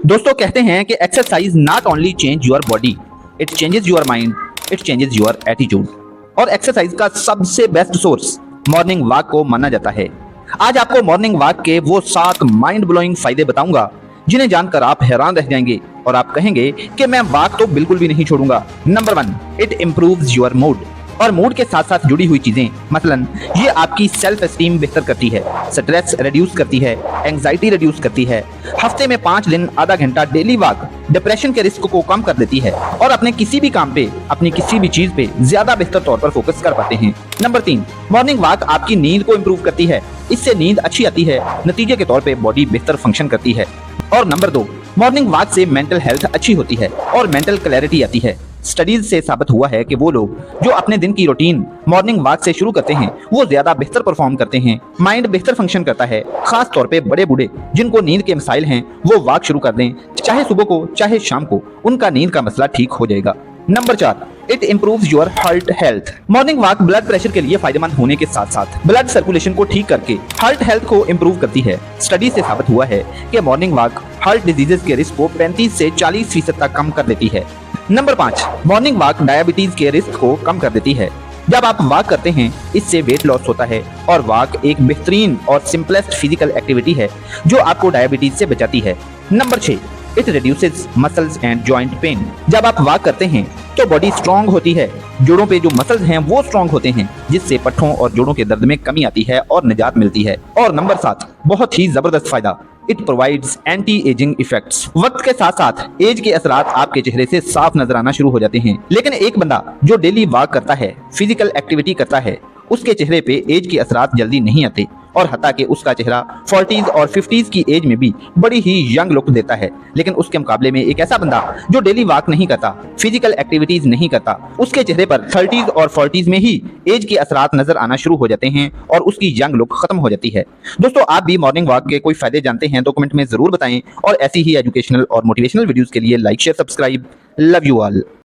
दोस्तों कहते हैं कि exercise not only change your body, it changes your mind, it changes your attitude. और एक्सरसाइज का सबसे बेस्ट सोर्स मॉर्निंग वॉक को माना जाता है। आज आपको मॉर्निंग वॉक के वो 7 माइंड ब्लोइंग फायदे बताऊंगा जिन्हें जानकर आप हैरान रह जाएंगे और आप कहेंगे कि मैं वॉक तो बिल्कुल भी नहीं छोड़ूंगा। Number 1, it improves your mood. और मूड के साथ साथ जुड़ी हुई चीजें, मसलन ये आपकी सेल्फ एस्टीम बेहतर करती है, स्ट्रेस रिड्यूस करती है, एंजाइटी रिड्यूस करती है। हफ्ते में 5 दिन आधा घंटा डेली वॉक डिप्रेशन के रिस्क को कम कर देती है और अपने किसी भी काम पे, अपनी किसी भी चीज पे ज्यादा बेहतर तौर पर फोकस कर पाते हैं। नंबर 3, मॉर्निंग वॉक आपकी नींद को इम्प्रूव करती है। इससे नींद अच्छी आती है, नतीजे के तौर पे बॉडी बेहतर फंक्शन करती है। और नंबर 2, मॉर्निंग वॉक से मेंटल हेल्थ अच्छी होती है और मेंटल क्लैरिटी आती है। स्टडीज से साबित हुआ है कि वो लोग जो अपने दिन की रूटीन मॉर्निंग वॉक से शुरू करते हैं वो ज्यादा बेहतर परफॉर्म करते हैं, माइंड बेहतर फंक्शन करता है। खास तौर पे बड़े बूढ़े जिनको नींद के मसाइल हैं वो वॉक शुरू कर दें, चाहे सुबह को चाहे शाम को, उनका नींद का मसला ठीक हो जाएगा। Number 4, it improves your heart health. Morning walk blood pressure के लिए फायदेमंद होने के साथ साथ ब्लड सर्कुलेशन को ठीक करके हार्ट हेल्थ को इम्प्रूव करती है। स्टडी से साबित हुआ है कि मॉर्निंग वॉक हार्ट डिजीजेस के रिस्क को 35 से 40% तक कम कर देती है। नंबर 5, मॉर्निंग वॉक डायबिटीज के रिस्क को कम कर देती है। जब आप वॉक करते हैं इससे वेट लॉस होता है और वॉक एक बेहतरीन और सिंपलेस्ट फिजिकल एक्टिविटी है जो आपको डायबिटीज से बचाती है। Number 6, it reduces muscles and joint pain. जब आप वॉक करते हैं तो बॉडी स्ट्रांग होती है, जोड़ों पे जो मसल्स हैं वो स्ट्रांग होते हैं, जिससे पट्ठों और जोड़ों के दर्द में कमी आती है और निजात मिलती है। और नंबर 7, बहुत ही जबरदस्त फायदा, it provides anti ageing effects. वक्त के साथ साथ एज के असरात आपके चेहरे से साफ नजर आना शुरू हो जाते हैं, लेकिन एक बंदा जो डेली वॉक करता है, फिजिकल एक्टिविटी करता है, उसके चेहरे पे एज के असरात जल्दी नहीं आते और हता कि उसका चेहरा 40s और 50s की एज में भी बड़ी ही यंग लुक देता है। लेकिन उसके मुकाबले में एक ऐसा बंदा जो डेली वॉक नहीं करता, फिजिकल एक्टिविटीज नहीं करता, उसके चेहरे पर 30s और 40s में ही एज के असरात नजर आना शुरू हो जाते हैं और उसकी यंग लुक खत्म हो जाती है। दोस्तों आप भी मॉर्निंग वॉक के कोई फायदे जानते हैं तो कमेंट में जरूर बताएं और ऐसी ही एजुकेशनल और मोटिवेशनल वीडियोस के लिए like share subscribe. Love you all.